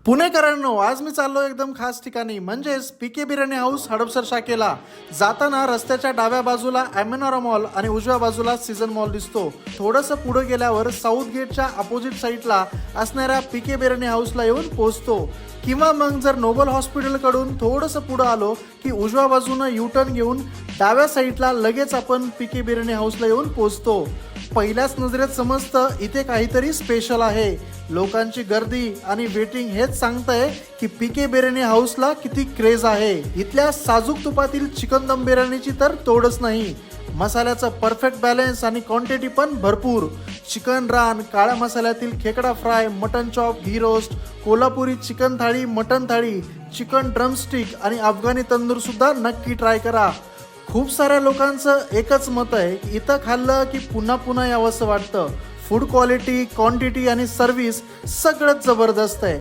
पुणेकरांनो, आज मी चाललो एकदम खास ठिकाणी म्हणजेच पीके बिर्याणी हाऊस हडपसर शाखेला. जाताना रस्त्याच्या डाव्या बाजूला ॲमेनॉरा मॉल आणि उजव्या बाजूला सीझन मॉल दिसतो. थोडंसं पुढे गेल्यावर साऊथ गेटच्या अपोजिट साईडला असणाऱ्या पीके बिर्याणी हाऊसला येऊन पोहोचतो. किंवा मग जर नोबल हॉस्पिटलकडून थोडंसं पुढं आलो की उजव्या बाजूनं युटर्न घेऊन डाव्या साईडला लगेच आपण पीके बिर्याणी हाऊसला येऊन पोहोचतो. पहिल्याच नजरेत समजतं इथे काहीतरी स्पेशल आहे. लोकांची गर्दी आणि वेटिंग हेच सांगतंय की पीके बिर्याणी हाऊसला किती क्रेज आहे. इथल्या साजूक तुपातील चिकन दम बिर्याणीची तर तोडच नाही. मसाल्याचं परफेक्ट बॅलन्स आणि क्वांटिटी पण भरपूर. चिकन रान, काळ्या मसाल्यातील खेकडा फ्राय, मटन चॉप, घी रोस्ट, कोल्हापुरी चिकन थाळी, मटन थाळी, चिकन ड्रमस्टिक आणि अफगाणी तंदूर सुद्धा नक्की ट्राय करा. खूप साऱ्या लोकांचं एकच मत आहे की इथं खाल्लं की पुन्हा पुन्हा यावंसं वाटतं. फूड क्वालिटी, क्वांटिटी आणि सर्व्हिस सगळंच जबरदस्त आहे.